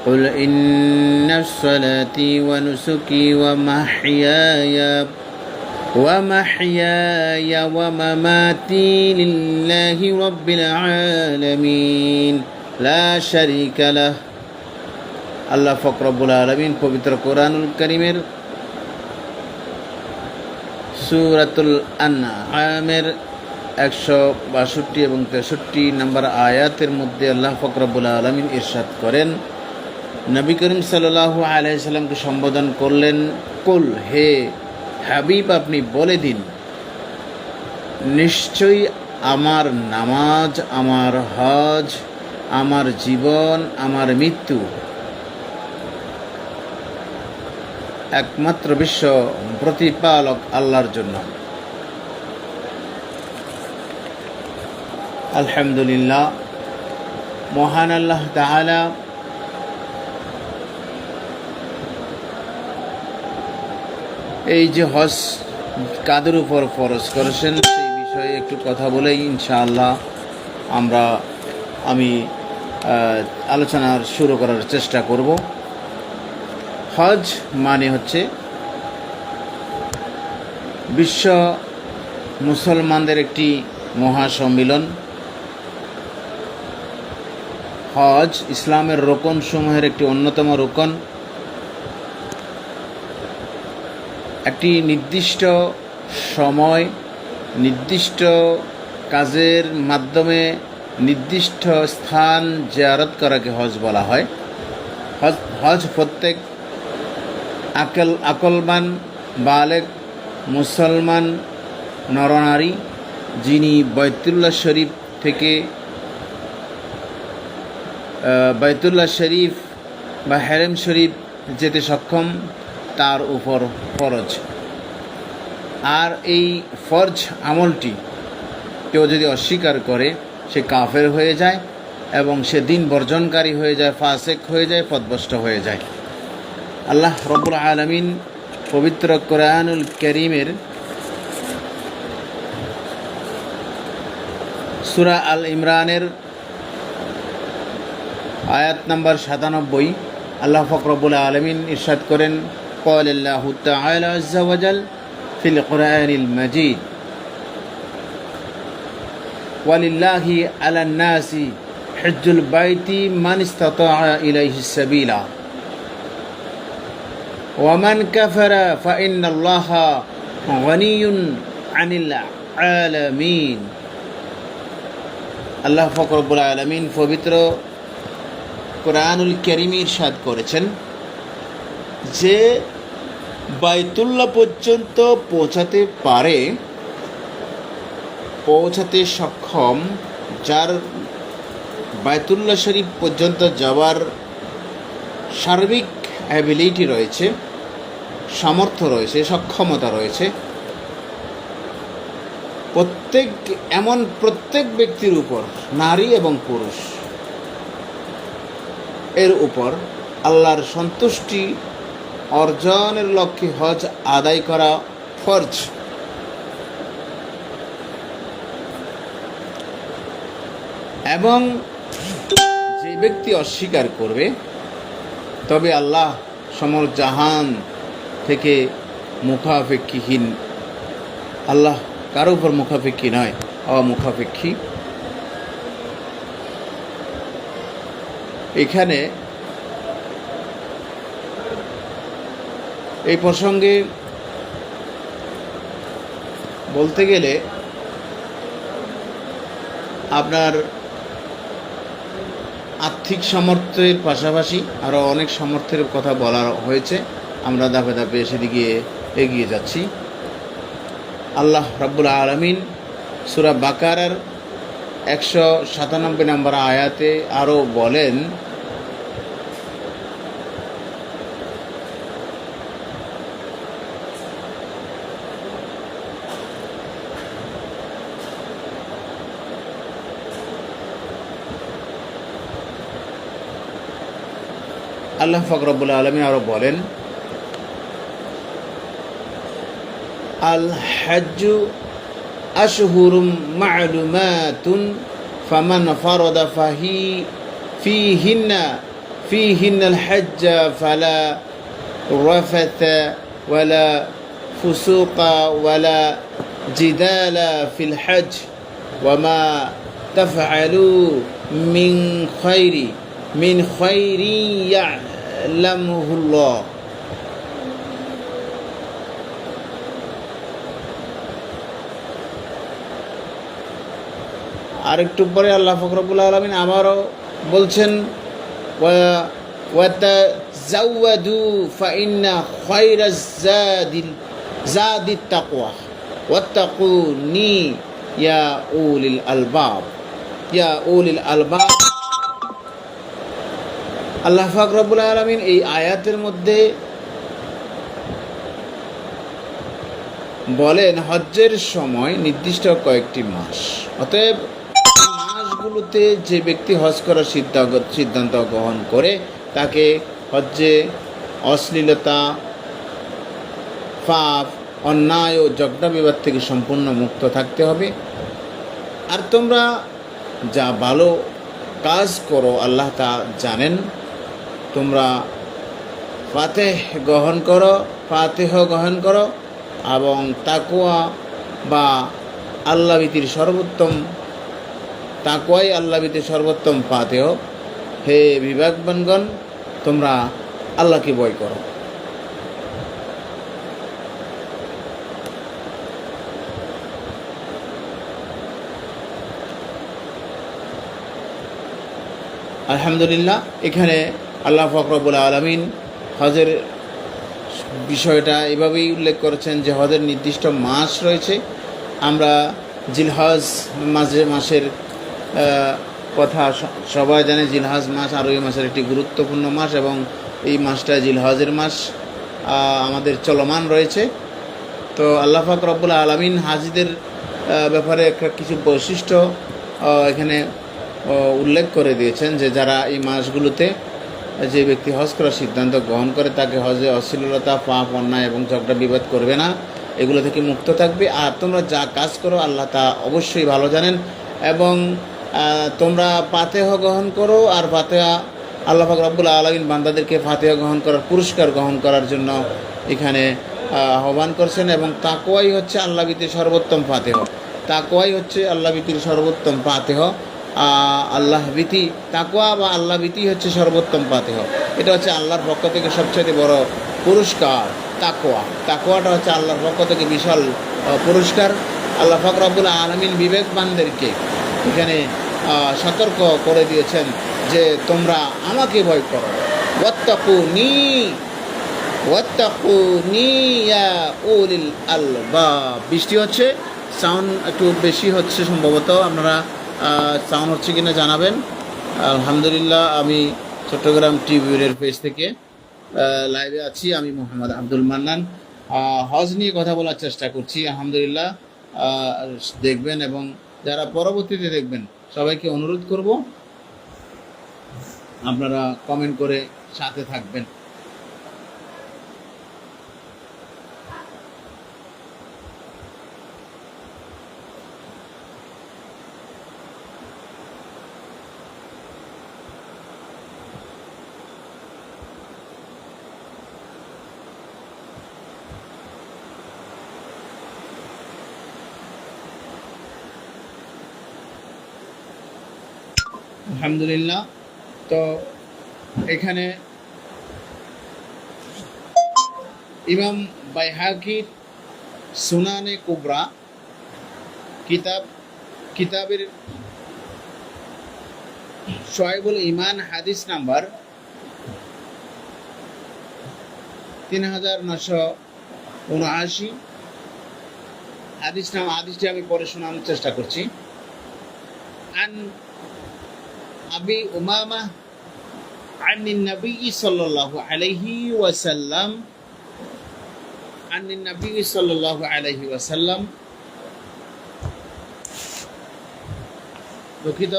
قل إن صلاتي ونسكي ومحياي ومماتي لله رب العالمين لا شريك له। আল্লাহ পাক রব্বুল আলামিন পবিত্র কোরআনুল কারীমের সূরাতুল আনআমের 162 এবং 63 নম্বর আয়াতের মধ্যে আল্লাহ পাক রব্বুল আলামিন ইরশাদ করেন, নবী করিম সাল্লাল্লাহু আলাইহি সাল্লামকে সম্বোধন করলেন, কুল, হে হাবিব আপনি বলে দিন, নিশ্চয়ই আমার নামাজ, আমার হজ, আমার জীবন, আমার মৃত্যু একমাত্র বিশ্ব প্রতিপালক আল্লাহর জন্য। আলহামদুলিল্লাহ, মহান আল্লাহ তাআলা এই যে হজ কাদের উপর ফরজ করেছেন সেই বিষয়ে একটু কথা বলেই ইনশাআল্লাহ আমি আলোচনার শুরু করার চেষ্টা করব। হজ মানে হচ্ছে বিশ্ব মুসলমানদের একটি মহাসম্মিলন। হজ ইসলামের রোকন সমূহের একটি অন্যতম রোকন। একটি নির্দিষ্ট সময়, নির্দিষ্ট কাজের মাধ্যমে নির্দিষ্ট স্থান জিয়ারত করাকে হজ বলা হয়। হজ প্রত্যেক আকলমান বালেগ মুসলমান নরনারী যিনি বাইতুল্লাহ শরীফ বা হেরেম শরীফ যেতে সক্ষম তার উপর ফরজ। আর এই ফরজ আমলটি কেউ যদি অস্বীকার করে সে কাফের হয়ে যায় এবং সে দিন বর্জনকারী হয়ে যায়, ফাসেক হয়ে যায়, পথভ্রষ্ট হয়ে যায়। আল্লাহ রব্বুল আলামিন পবিত্র কোরআনুল কারীমের সূরা আল ইমরানের আয়াত নাম্বার 97 আল্লাহ পাক রব্বুল আলামিন ইরশাদ করেন, قال الله تعالى عز وجل في القرآن المجيد ولله على الناس حج البيت من استطاع إليه السبيل ومن كفر فإن الله غني عن العالمين। আল্লাহ পাক রব্বুল আলামিন পবিত্র কোরআনুল কারীমে ইরশাদ করেছেন যে বাইতুল্লাহ পর্যন্ত পৌঁছাতে সক্ষম, যার বাইতুল্লাহ শরীফ পর্যন্ত যাওয়ার সার্বিক অ্যাবিলিটি রয়েছে, সামর্থ্য রয়েছে, সক্ষমতা রয়েছে, প্রত্যেক ব্যক্তির উপর, নারী এবং পুরুষ এর উপর আল্লাহর সন্তুষ্টি অর্জনের লক্ষ্যে হজ আদায় করা ফরজ। এবং যে ব্যক্তি অস্বীকার করবে তবে আল্লাহ সমগ্র জাহান থেকে মুখাপেক্ষীহীন। আল্লাহ কারো উপর মুখাপেক্ষী নয়, অমুখাপেক্ষী। এখানে এই প্রসঙ্গে বলতে গেলে আপনার আর্থিক সামর্থ্যের পাশাপাশি আরও অনেক সামর্থ্যের কথা বলা হয়েছে। আমরা ধাপে ধাপে সেদিকে এগিয়ে যাচ্ছি। আল্লাহ রাব্বুল আলামিন সূরা বাকারার 197 নম্বর আয়াতে আরও বলেন, আল্লাহ পাক রব্বুল আলামিন আরও বলেন, আল হজ্জু আশহুরুম মা'লুমাতুন ফামান ফারাদা ফিহিন্না فيهن الحج فلا رفث ولا فسوق ولا جدال في الحج وما تفعلوا من خير يعلمه الله আরেকটু পরে আল্লাহ ফখরুল আলমিন আবারও বলছেন ওয়াতাজাওয়াদু ফাইন্না খায়রাজ জাদিত তাকওয়া ওয়াত্তাকুনি ইয়া উলিল আলবাব। আল্লাহ পাক রব্বুল আলামিন এই আয়াতের মধ্যে বলেন হজ্জের সময় নির্দিষ্ট কয়েকটি মাস, অতএব মাসগুলোতে যে ব্যক্তি হজ করার সিদ্ধান্ত গ্রহণ করে তাকে হজ্জে অশ্লীলতা, পাপ, অন্যায় ও ঝগড়া বিবাদ থেকে সম্পূর্ণ মুক্ত থাকতে হবে। আর তোমরা যা ভালো কাজ করো আল্লাহ তা জানেন। তোমরা ফাতেহ গ্রহণ করো এবং তাকওয়া বা আল্লাহভীতির সর্বোত্তম ফাতেহ। হে বিবেকবানগণ, তোমরা আল্লাহকে ভয় করো। আলহামদুলিল্লাহ, এখানে আল্লাহ পাক রব্বুল আলামিন হজের বিষয়টা এভাবেই উল্লেখ করেছেন যে হজের নির্দিষ্ট মাস রয়েছে। আমরা জিলহজ মাসের কথা সবাই জানে। জিলহজ মাস আরবি মাসের একটি গুরুত্বপূর্ণ মাস এবং এই মাসটা জিলহজের মাস আমাদের চলমান রয়েছে। তো আল্লাহ পাক রব্বুল আলামিন হাজিদের ব্যাপারে কিছু বৈশিষ্ট্য এখানে উল্লেখ করে দিয়েছেন যে যারা এই মাসগুলোতে যে ব্যক্তি হজ করার সিদ্ধান্ত গ্রহণ করে তাকে হজে অশ্লীলতা, পাপ, অন্যায় এবং ঝগড়া বিবাদ করবে না, এগুলো থেকে মুক্ত থাকবে। আর তোমরা যা কাজ করো আল্লাহ তা অবশ্যই ভালো জানেন। এবং তোমরা ফাতিহা গ্রহণ করো, আর ফাতিহা আল্লাহ পাক রব্বুল আলামিন বান্দাদেরকে ফাতিহা গ্রহণ করার পুরস্কার গ্রহণ করার জন্য এখানে আহ্বান করছেন। এবং তাকওয়াই হচ্ছে আল্লাহভীতির সর্বোত্তম ফাতিহা। আল্লাহভীতি, তাকওয়া বা আল্লাহভীতি হচ্ছে সর্বোত্তম ফাতিহা। এটা হচ্ছে আল্লাহর পক্ষ থেকে সবচেয়ে বড় পুরস্কার। তাকওয়াটা হচ্ছে আল্লাহর পক্ষ থেকে বিশাল পুরস্কার। আল্লাহ পাক রব্বুল আলামিন বিবেকবানদেরকে এখানে সতর্ক করে দিয়েছেন যে তোমরা আমাকে ভয় করো। ওয়াত্তাকুনি ইয়া উলিল আলবাব। বৃষ্টি হচ্ছে, সাউন্ড একটু বেশি হচ্ছে সম্ভবত, আপনারা সাউন্ড হচ্ছে কিনা জানাবেন। আলহামদুলিল্লাহ, আমি চট্টগ্রাম টিভির পেজ থেকে লাইভে আছি। আমি মোহাম্মদ আব্দুল মান্নান হজ নিয়ে কথা বলার চেষ্টা করছি। আলহামদুলিল্লাহ, দেখবেন এবং যারা পরবর্তীতে দেখবেন সবাইকে অনুরোধ করব আপনারা কমেন্ট করে সাথে থাকবেন। আলহামদুলিল্লাহ, তো এখানে ইমাম বাইহাকির সুনানে কুবরা কিতাবের শোয়েবুল ঈমান হাদিস নাম্বার 3979 হাদিসটি আমি পরে শোনানোর চেষ্টা করছি। আন আবি উমামা আনিন নবী সাল্লাল্লাহু আলাইহি ওয়াসাল্লাম দুঃখিত,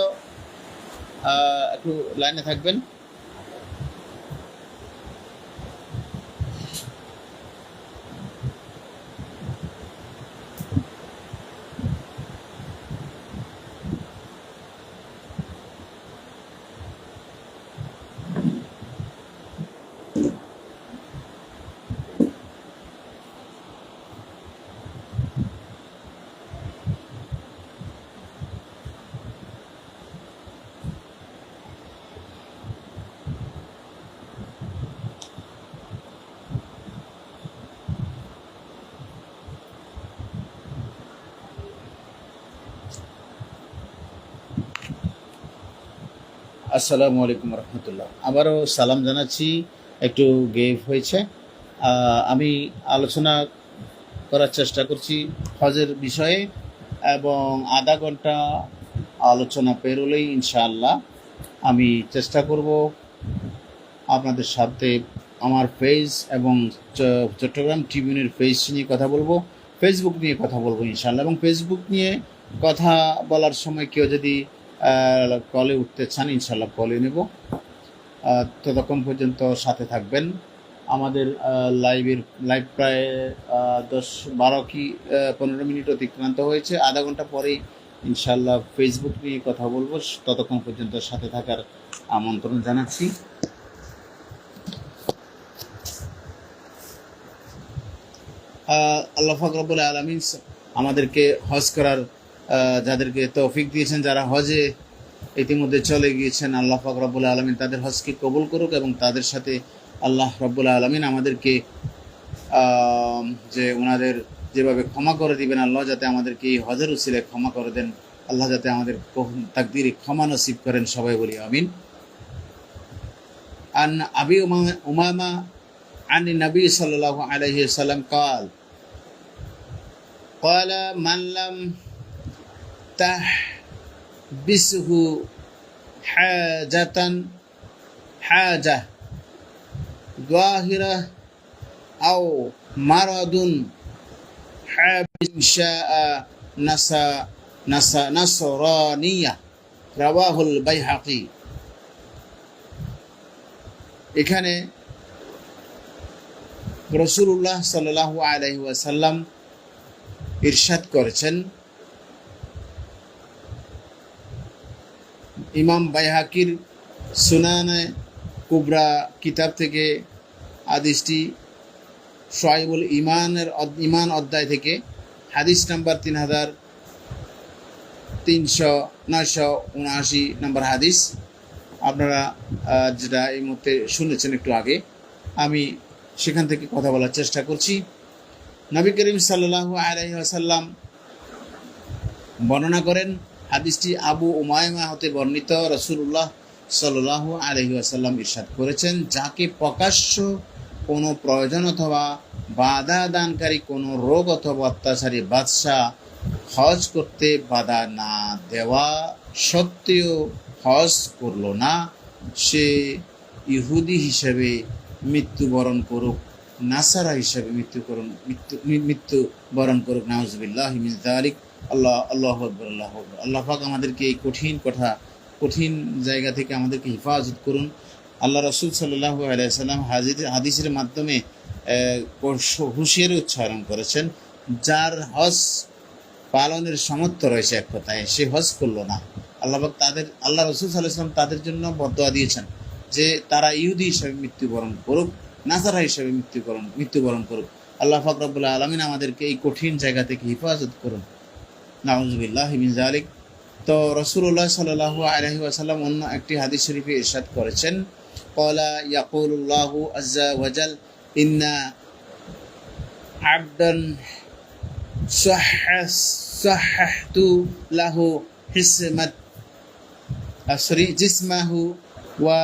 একটু লাইনে থাকবেন। আসসালামু আলাইকুম রহমতুল্লাহ। আবারও সালাম জানাচ্ছি। একটু গেপ হয়েছে। আমি আলোচনা করার চেষ্টা করছি হজের বিষয়ে, এবং আধা ঘন্টা আলোচনা পেরোলেই ইনশাআল্লাহ আমি চেষ্টা করব আপনাদের সাথে আমার পেজ এবং চট্টগ্রাম ট্রিবিউনের পেজ নিয়ে কথা বলবো, ফেসবুক নিয়ে কথা বলবো ইনশাআল্লাহ। এবং ফেসবুক নিয়ে কথা বলার সময় কেউ যদি কলে উঠতে চান ইনশাআল্লাহ কলে নেব। ততক্ষণ পর্যন্ত সাথে থাকবেন। আমাদের লাইভ প্রায় 10-12 কি 15 মিনিট অতিক্রান্ত হয়েছে। আধা ঘন্টা পরেই ইনশাআল্লাহ ফেসবুক নিয়ে কথা বলবো। ততক্ষণ পর্যন্ত সাথে থাকার আমন্ত্রণ জানাচ্ছি। আল্লাহ পাক রব্বুল আলামিন আমাদেরকে হজ করার যাদেরকে তৌফিক দিয়েছেন, যারা হজে ইতিমধ্যে চলে গিয়েছেন, আল্লাহ পাক রব্বুল আলামিন তাদের হজকে কবুল করুক, এবং তাদের সাথে আল্লাহ রব্বুল আলামিন আমাদেরকে যে ওনাদের যেভাবে ক্ষমা করে দিবেন, আল্লাহ যাতে আমাদেরকে এই হজের উসিলায় ক্ষমা করে দেন, আল্লাহ যাতে আমাদের তাকদীরে ক্ষমা নসিব করেন, সবাই বলি আমিন। আন আবি উমামা عن النبي صلى الله عليه وسلم قال من لم تحبسه حاجة ظاهرة أو مرض حابس شاء نصرانية رواه البيهقي। এখানে রাসূলুল্লাহ সাল্লাল্লাহু আলাইহি ওয়াসাল্লাম ইরশাদ করেছেন, ইমাম বাইহাকির সুনানে কুবরা কিতাব থেকে হাদিসটি শুআইবুল ইমান অধ্যায় থেকে, হাদিস নাম্বার 3979 নম্বর হাদিস। আপনারা যেটা এই মুহূর্তে শুনেছেন একটু আগে, আমি সেখান থেকে কথা বলার চেষ্টা করছি। নবী করিম সাল্লাল্লাহু আলাইহি ওয়াসাল্লাম বর্ণনা করেন, হাদিসটি আবু উমায়মা হতে বর্ণিত। রাসূলুল্লাহ সাল্লাল্লাহু আলাইহি ওয়াসাল্লাম ইরশাদ করেছেন, যাকে প্রকাশ্য কোনো প্রয়োজন অথবা বাধা দানকারী কোনো রোগ অথবা অত্যাচারী বাদশাহ হজ করতে বাধা না দেওয়া সত্ত্বেও হজ করল না, সে ইহুদি হিসেবে মৃত্যুবরণ করুক, নাসারা হিসেবে মৃত্যুবরণ করুক। নাউজুবিল্লাহি মিন যালিক। আল্লাহু আকবার, আল্লাহু আকবার। আল্লাহ পাক আমাদেরকে এই কঠিন জায়গা থেকে আমাদেরকে হেফাজত করুন। আল্লাহ রাসূল সাল্লাল্লাহু আলাইহি সাল্লাম হাদিসের মাধ্যমে হুঁশিয়ারি উচ্চারণ করেছেন, যার হজ পালনের সামর্থ্য রয়েছে এক কথায়, সে হজ করলো না, আল্লাহ রাসূল সাল্লাল্লাহু আলাইহি সাল্লাম তাদের জন্য বদদোয়া দিয়েছেন যে তারা ইহুদি হিসেবে মৃত্যুবরণ করুক, নাসারা হিসেবে মৃত্যুবরণ করুক। আল্লাহ পাক রব্বুল আলামিন আমাদেরকে এই কঠিন জায়গা থেকে হেফাজত করুন। নাউজুবিল্লাহি মিন যালিক। তো রাসূলুল্লাহ সাল্লাল্লাহু আলাইহি ওয়াসাল্লাম অন্য একটি হাদিস শরীফে ইরশাদ করেছেন, ক্বালা ইয়াকুলুল্লাহু আযজা ওয়া জাল ইন্না আবদান সাহহাতু লাহু জিসমাহু ওয়া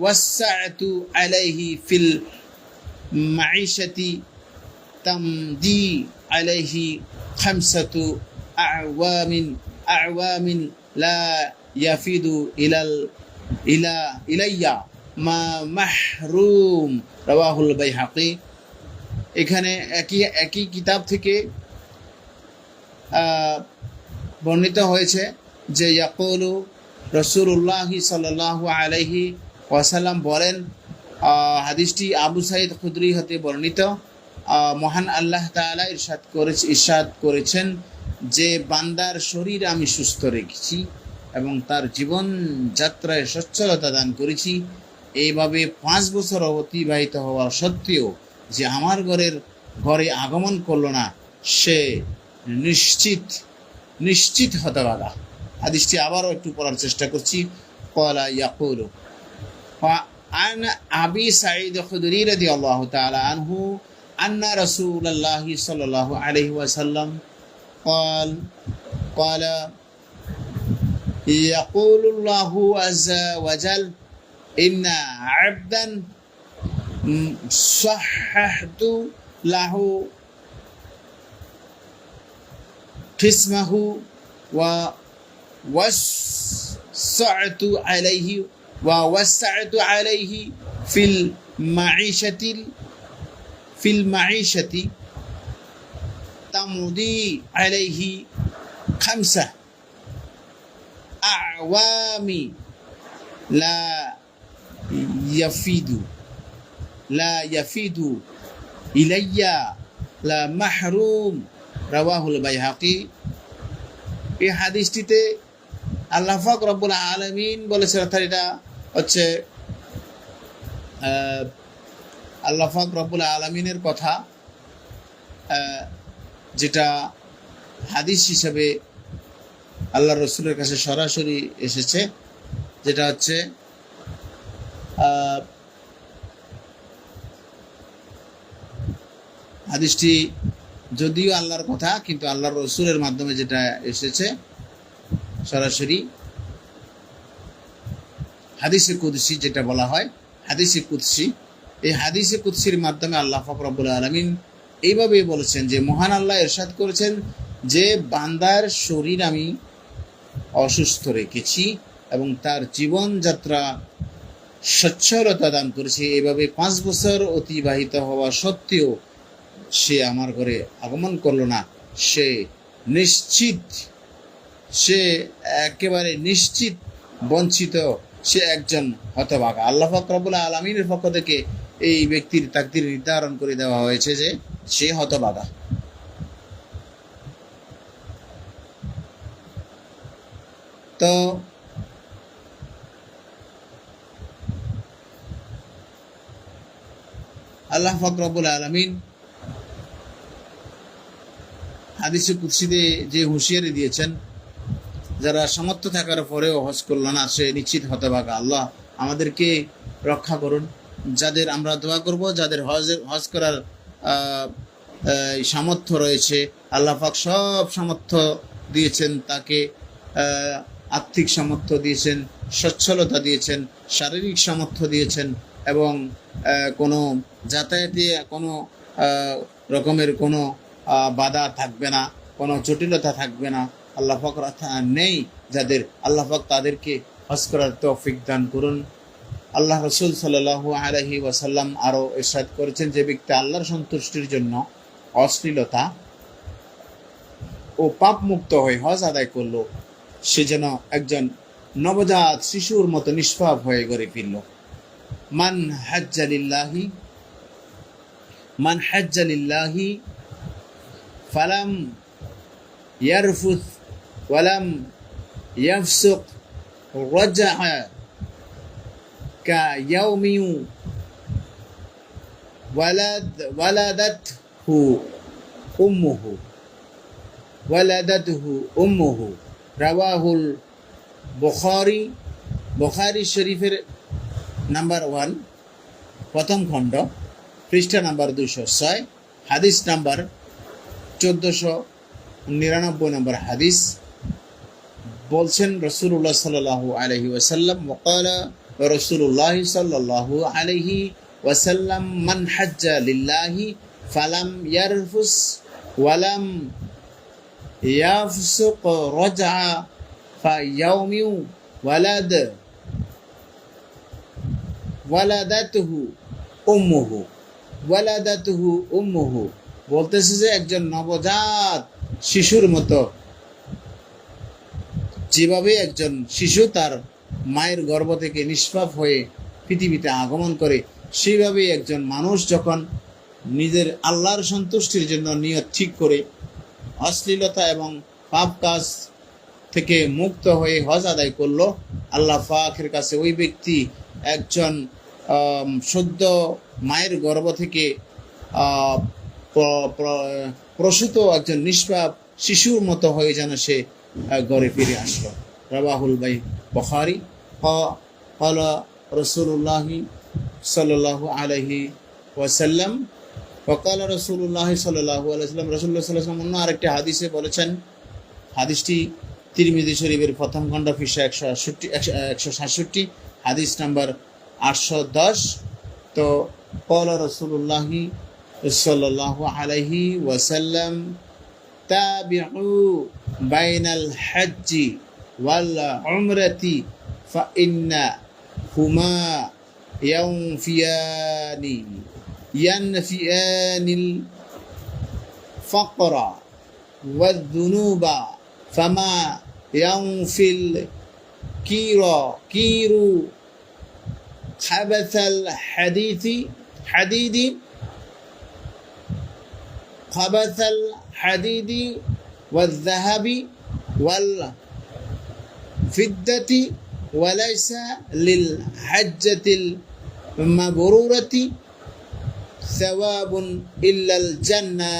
ওয়াসআতু আলাইহি ফিল মাঈশাতি তামদি আলাইহি খামসাতু আ'ওয়ামিন লা ইয়াফিদু ইলাইয়া মা মাহরুম রাওয়াহুল বাইহাকি। এখানে একই কিতাব থেকে বর্ণিত হয়েছে যে ইয়াকুলু রাসূলুল্লাহ সাল্লাল্লাহু আলাইহি ওয়াসাল্লাম বলেন, হাদিসটি আবু সাঈদ খুদরি হতে বর্ণিত, মহান আল্লাহ তাআলা ইরশাদ করেছেন যে বান্দার শরীর আমি সুস্থ রেখেছি এবং তার জীবন যাত্রায় সচ্ছলতা দান করেছি। এইভাবে 5 বছর অতিবাহিত হওয়া সত্ত্বেও যে আমার ঘরে আগমন করলো না, সে নিশ্চিত হতভাগা। হাদিসটি আবারও একটু পড়ার চেষ্টা করছি। ক্বালা ইয়াকুলু আন আবি সাঈদ খুদরি রাদিয়াল্লাহু তাআলা আনহু আন্না রাসূলুল্লাহি সাল্লাল্লাহু আলাইহি ওয়াসাল্লাম قال ইয়াকুলুল্লাহু আযজা ওয়া জাল ইন্না আবদান সাহহাহতু লাহু কিসমাহু ওয়া ওয়াসআতু আলাইহি ফিল মাঈশাতি তামদি আলাইহি খামসা আওয়ামি লা ইয়াফিদু ইলাইয়া লা মাহরুম রাওয়াহুল বাইহাকি। এই হাদিসটিতে আল্লাহ পাক রব্বুল আলামিন বলেছেন, অর্থাৎ এটা হচ্ছে আল্লাহ পাক রব্বুল আলামিনের কথা, যেটা হাদিস হিসাবে আল্লাহ রসুলের কাছে সরাসরি এসেছে, যেটা হচ্ছে হাদিসটি যদিও আল্লাহর কথা, কিন্তু আল্লাহর রসুলের মাধ্যমে যেটা এসেছে সরাসরি হাদিসে কুদসি যেটা বলা হয়, হাদিসে কুদসি। এই হাদিসে কুদসির মাধ্যমে আল্লাহ পাক রব্বুল আলামিন এইভাবে বলেছেন যে মহান আল্লাহ ইরশাদ করেছেন যে বান্দার শরীর আমি অসুস্থ রেখেছি এবং তার জীবনযাত্রা সচ্ছলতা দান করেছি। এভাবে 5 বছর অতিবাহিত হওয়া সত্ত্বেও সে আমার ঘরে আগমন করলো না। সে একেবারে নিশ্চিত বঞ্চিত, সে একজন হতভাগা। আল্লাহ পাক রব্বুল আলামিনের পক্ষ থেকে এই ব্যক্তির তাকদীর নির্ধারণ করে দেওয়া হয়েছে যে সে হতভাগা। তো আল্লাহ পাক রব্বুল আলামিন হাদিসে কুদসিতে যে হুঁশিয়ারি দিয়েছেন, যারা সামর্থ্য থাকার পরেও হজ করল না সে নিশ্চিত হতভাগা। আল্লাহ আমাদেরকে রক্ষা করুন। যাদের আমরা দোয়া করব, যাদের হজ করার সামর্থ্য রয়েছে, আল্লাহ পাক সব সামর্থ্য দিয়েছেন, তাকে আর্থিক সামর্থ্য দিয়েছেন, সচ্ছলতা দিয়েছেন, শারীরিক সামর্থ্য দিয়েছেন এবং কোনো যাতায়াতে কোনো রকমের কোনো বাধা থাকবে না, কোনো জটিলতা থাকবে না। আল্লাহ পাক নেই যাদের, আল্লাহ পাক তাদেরকে হজ করার তৌফিক দান করুন। আল্লাহ রসুল সাল্লাল্লাহু আলাইহি ওয়াসাল্লাম আরও ইরশাদ করেছেন, যে ব্যক্তি আল্লাহর সন্তুষ্টির জন্য অশ্লীলতা ও পাপ মুক্ত হয়ে হজ আদায় করলো, সে যেন একজন নবজাত শিশুর মতো নিষ্পাপ হয়ে ঘরে ফিরল। মান হাজ্জা লিল্লাহি ফালাম ইয়ারফুথ ওয়ালাম ইয়াফসুক রাজআ কায়াউমি ওয়ালাদাতহু উম্মুহু রাওয়াহুল বুখারী শরীফের নাম্বার 1 প্রথম খণ্ড পৃষ্ঠা নাম্বার 206, হাদিস নাম্বার 1499 নম্বর হাদিস। বলছেন রাসূলুল্লাহ সাল্লাল্লাহু আলাইহি ওয়াসাল্লাম, ওয়াকালা রাসূলুল্লাহ সাল্লাল্লাহু আলাইহি ওয়াসাল্লাম, মান হাজ্জা লিল্লাহি ফালাম ইয়ারফুস ওয়ালাম ইয়াফসুক রাজআ ফায়াউমি ওয়ালাদাতুহু উম্মুহু। বলতেছে যে একজন নবজাত শিশুর মতো, যেভাবে একজন শিশু তার মায়ের গর্ভ থেকে নিষ্পাপ হয়ে পৃথিবীতে আগমন করে, সেইভাবে একজন মানুষ যখন নিজের আল্লাহর সন্তুষ্টির জন্য নিয়ত ঠিক করে অশ্লীলতা এবং পাপ কাজ থেকে মুক্ত হয়ে হজ আদায় করলো, আল্লাহ পাকের কাছে ওই ব্যক্তি একজন সদ্য মায়ের গর্ভ থেকে প্রসূত একজন নিষ্পাপ শিশুর মতো হয়ে যেন সে ঘরে ফিরে আসলো। রাওয়াহুল বুখারী। ক্বালা রাসূলুল্লাহ সাল্লাল্লাহু আলাইহি ওয়াসাল্লাম, ওয়াকালা রাসূলুল্লাহ সাল্লাল্লাহু আলাইহি ওয়াসাল্লাম, রাসূলুল্লাহ সাল্লাল্লাহু আলাইহি ওয়াসাল্লাম অন্য আরেকটি হাদিসে বলেছেন, হাদিসটি তিরমিজি শরীফের প্রথম খণ্ড পৃষ্ঠা 167 হাদিস নাম্বার 810। তো قال رسول الله صلى الله عليه وسلم تابعوا بين الحج والعمرة فإنهما ينفيان الفقر والذنوب فما ينفي الكير خبث الحديد والذهب والفضة وليس للحجة المبرورة ثواب إلا الجنة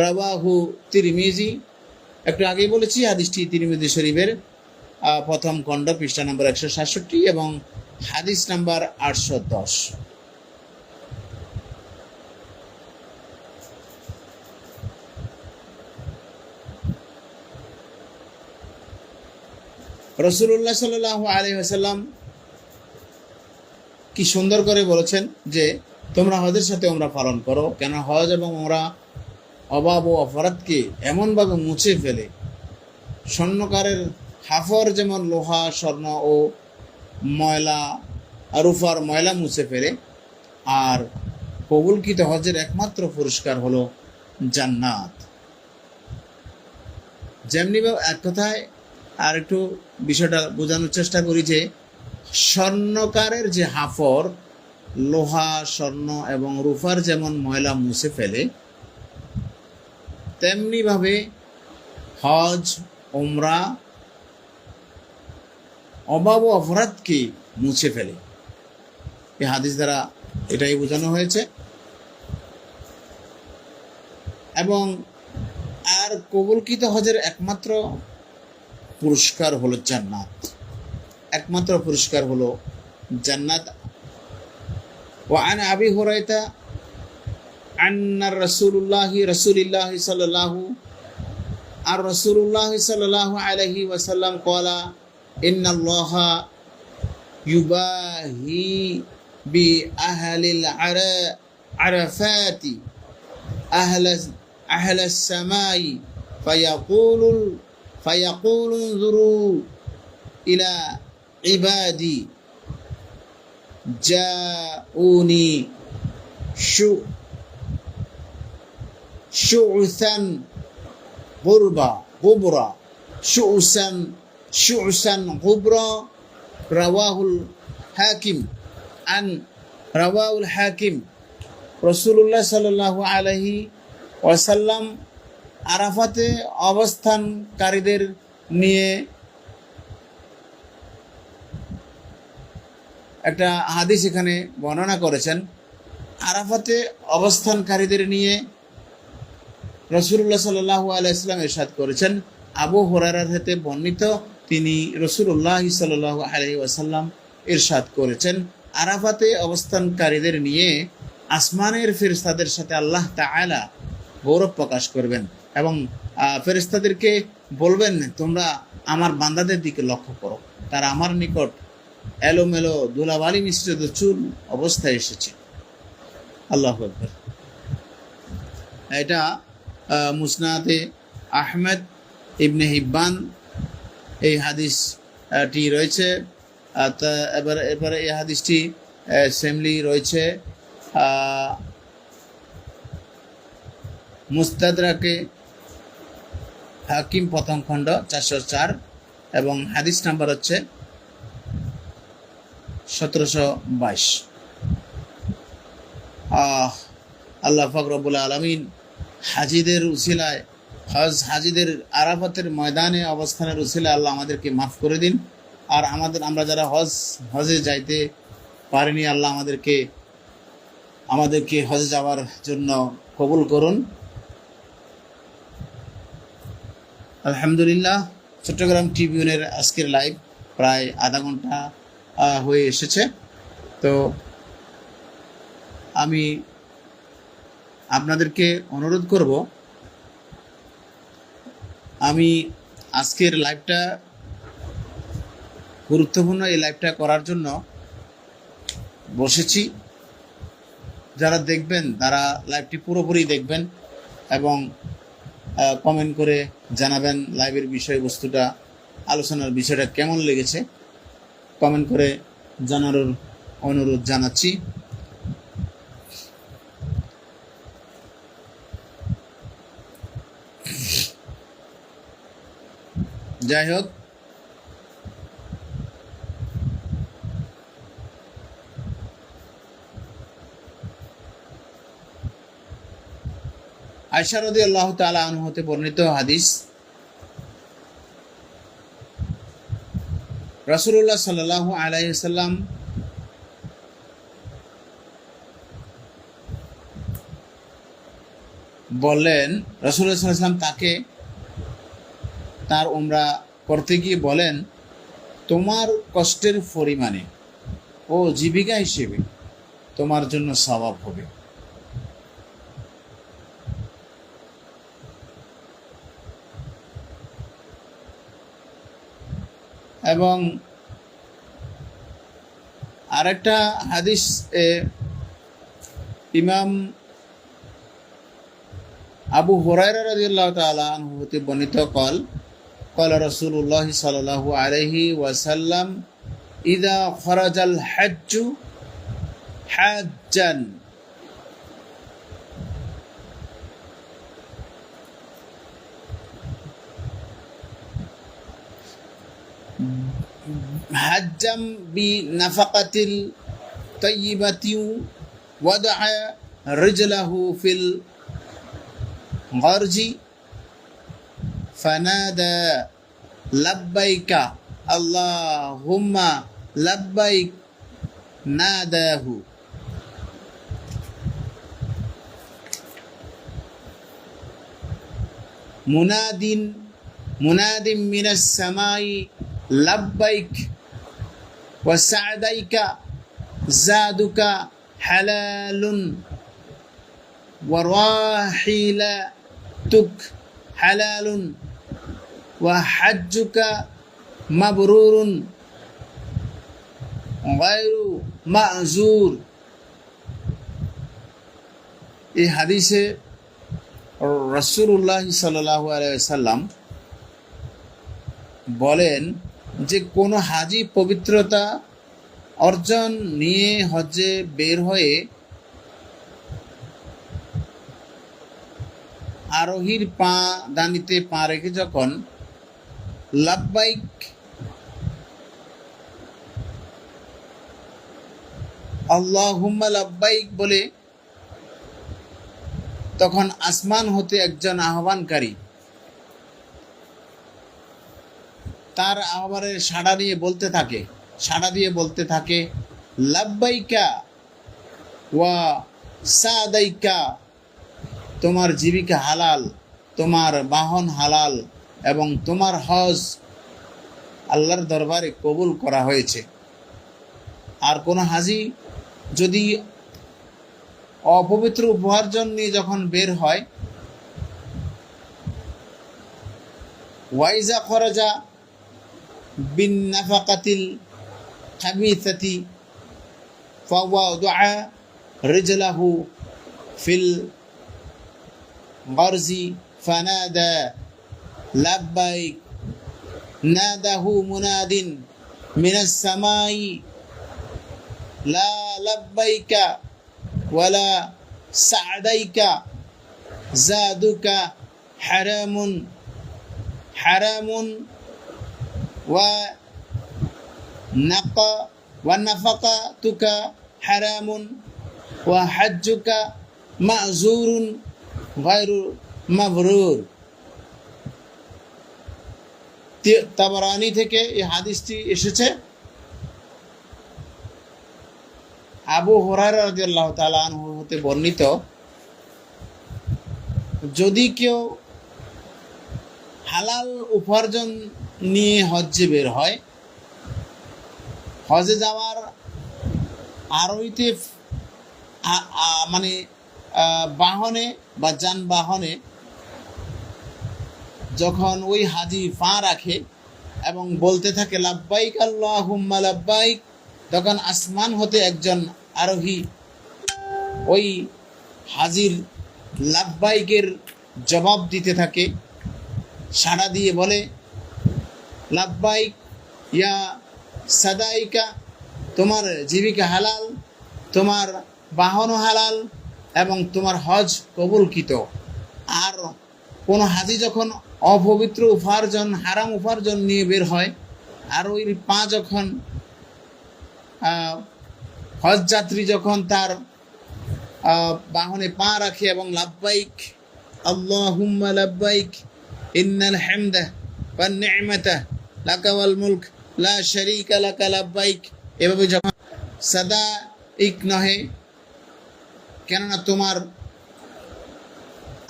রাওয়াহু তিরমিজি। একটু আগেই বলেছি হাদিসটি তিরমিজি শরীফের প্রথম খণ্ড পৃষ্ঠা নম্বর 167 এবং হাদিস নাম্বার 810। রাসূলুল্লাহ সাল্লাল্লাহু আলাইহি ওয়াসাল্লাম কি সুন্দর করে বলেছেন যে তোমরা হজের সাথে ওমরা পালন করো, কেন হজ এবং ওমরা অভাব ও অপরাধকে এমনভাবে মুছে ফেলে। স্বর্ণকারের হাফর যেমন লোহা, স্বর্ণ ও ময়লা রূপার ময়লা মুছে ফেলে, আর কবুলকৃত হজের একমাত্র পুরস্কার হলো জান্নাত। যেমনি এক কথায় আর একটু বিষয়টা বোঝানোর চেষ্টা করি যে স্বর্ণকারের যে হাফর লোহা, স্বর্ণ এবং রূপার যেমন ময়লা মুছে ফেলে, তেমনিভাবে হজ ওমরা অভাব ও অপরাধকে মুছে ফেলে। এই হাদিস দ্বারা এটাই বোঝানো হয়েছে। এবং আর কবুলকৃত হজের একমাত্র পুরস্কার হলো জান্নাত, একমাত্র পুরস্কার হলো জান্নাত। وعن أبي هريرة أن رسول الله صلى الله عليه وسلم قال إن الله يباهي بأهل العرفات أهل السماء فيقول انظروا إلى عبادي جاءوني شعثا غبرا شعثا غبرا رواه الحاكم রাসূলুল্লাহ সাল্লাল্লাহু আলাইহি ওয়াসাল্লাম আরাফাতে অবস্থানকারীদের নিয়ে একটা হাদিস এখানে বর্ণনা করেছেন। আরাফাতে অবস্থানকারীদের নিয়ে রাসূলুল্লাহ সাল্লাল্লাহু আলাইহি ওয়াসাল্লাম ইরশাদ করেছেন। আবু হুরায়রা হতে বর্ণিত, তিনি রাসূলুল্লাহ সাল্লাল্লাহু আলাইহি ওয়াসাল্লাম ইরশাদ করেছেন, আরাফাতে অবস্থানকারীদের নিয়ে আসমানের ফেরেশতাদের সাথে আল্লাহ তাআলা গৌরব প্রকাশ করবেন এবং ফেরেশতাদেরকে বলবেন, তোমরা আমার বান্দাদের দিকে লক্ষ্য করো, তারা আমার নিকট এলোমেলো ধুলাবালি মিশ্রিত চুল অবস্থায় এসেছে। আল্লাহু আকবার। এটা মুসনাদে আহমেদ ইবনে হিব্বান এই হাদিসটি রয়েছে। এবারে এই হাদিসটি সেমলি রয়েছে মুস্তাদরাকে হাকিম প্রথম খণ্ড 404 এবং হাদিস নাম্বার হচ্ছে 1722। আল্লাহ পাক রব্বুল আলামিন হাজিদের উসিলায় হাজিদের আরাফাতের ময়দানে অবস্থানের উসিলায় আল্লাহ আমাদেরকে মাফ করে দিন। আর আমরা যারা হজে যাইতে পারিনি, আল্লাহ আমাদেরকে হজে যাওয়ার জন্য কবুল করুন। আলহামদুলিল্লাহ, চট্টগ্রাম ট্রিবিউনের আজকের লাইভ প্রায় আধা ঘন্টা হয়ে এসেছে। তো আমি আপনাদেরকে অনুরোধ করব, আমি আজকের লাইভটা গুরুত্বপূর্ণ। এই লাইভটা করার জন্য বসেছি। যারা দেখবেন তারা লাইভটি পুরোপুরি দেখবেন এবং কমেন্ট করে জানাবেন লাইভের বিষয়বস্তুটা, আলোচনার বিষয়টা কেমন লেগেছে। কমেন্ট করে জানানোর অনুরোধ জানাচ্ছি। যাই হোক, আয়েশা রাদিয়াল্লাহু তাআলা আনহা হতে বর্ণিত হাদিস, রাসূলুল্লাহ সাল্লাল্লাহু আলাইহি ওয়াসাল্লাম বললেন, রাসূলুল্লাহ সাল্লাল্লাহু আলাইহি ওয়াসাল্লাম তাকে তার উমরা করতে গিয়ে বলেন, তোমার কষ্টের পরিমাণে ও জীবিকা হিসেবে তোমার জন্য সওয়াব হবে। এবং আরেকটা হাদিস ইমাম আবু হুরায়রা রাদিয়াল্লাহু তাআলা আনহু হতে বর্ণিত, قال رسول الله صلى الله عليه وسلم إذا خرج الحج حاجا حجا بنفقة طيبة وضع رجله في الغرج فنادى لبيك اللهم لبيك ناداه مناد من السماء لبيك وسعديك زادك حلال وراحلتك حلال وحجك مبرور غير معذور। এই হাদিসে রাসূলুল্লাহ সাল্লাল্লাহু আলাইহি ওয়াসাল্লাম বলেন যে কোনো হাজি পবিত্রতা অর্জন নিয়ে হজ্জে বের হয়ে আরোহীর পা দানিতে পা রেখে যখন লাব্বাইক আল্লাহুম্মা লাব্বাইক বলে, তখন আসমান হতে একজন আহ্বানকারী তার আহ্বানের সাড়া দিয়ে বলতে থাকে লাব্বাইকা ওয়া সাদাইকা, তোমার জীবিকা হালাল, তোমার বাহন হালাল এবং তোমার হজ আল্লাহর দরবারে কবুল করা হয়েছে। আর কোনো হাজি যদি অপবিত্র উপার্জন নিয়ে যখন বের হয়, ওয়াইজা খরাজা বিন নাফাকাতিল খাবিসাতি ফাওয়াদা রিজলাহু ফিল গারজি ফানাদা লাব্বাইক নাদাহু মুনাদিন মিনাস সামাই লা লাব্বাইকা ওয়ালা সাদাইকা জাদুকা হারামুন ওয়া নাফাকাতুকা হারামুন ওয়া হাজ্জুকা মাযুরুন গায়রু মাবরুর। তাবরানী থেকে এই হাদিসটি এসেছে। আবু হুরায়রা রাদিয়াল্লাহু তাআলা আনহু হতে বর্ণিত, যদি কেউ হালাল উপার্জন নিয়ে হজ্জে বের হয়, হজে যাওয়ার আরোহীতে মানে বাহনে বা যানবাহনে যখন ওই হাজি পা রাখে এবং বলতে থাকে লাব্বাইক আল্লাহুম্মা লাব্বাইক, তখন আসমান হতে একজন আরোহী ওই হাজির লাব্বাইকের জবাব দিতে থাকে, সাড়া দিয়ে বলে লাব্বাইক ইয়া সাদাইকা, তোমার জীবিকা হালাল, তোমার বাহনও হালাল এবং তোমার হজ কবুলকৃত। আর কোনো হাজি যখন অপবিত্র উপার্জন, হারাম উপার্জন নিয়ে বের হয়, আর ওই পা যখন হজ যাত্রী যখন তার বাহনে পা রাখে এবং লাব্বাইক আল্লাহুম্মা লাব্বাইক ইন্নাল হামদা ওয়ান নি'মাতা লাকা ওয়াল মুলক লা শারীকা লাকা লাব্বাইক, এভাবে যখন সাদাইক নহে, কেননা তোমার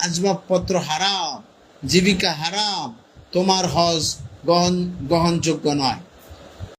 আসবাবপত্র হারাম, জীবিকা হারাম, তোমার হজ গ্রহণযোগ্য নয়।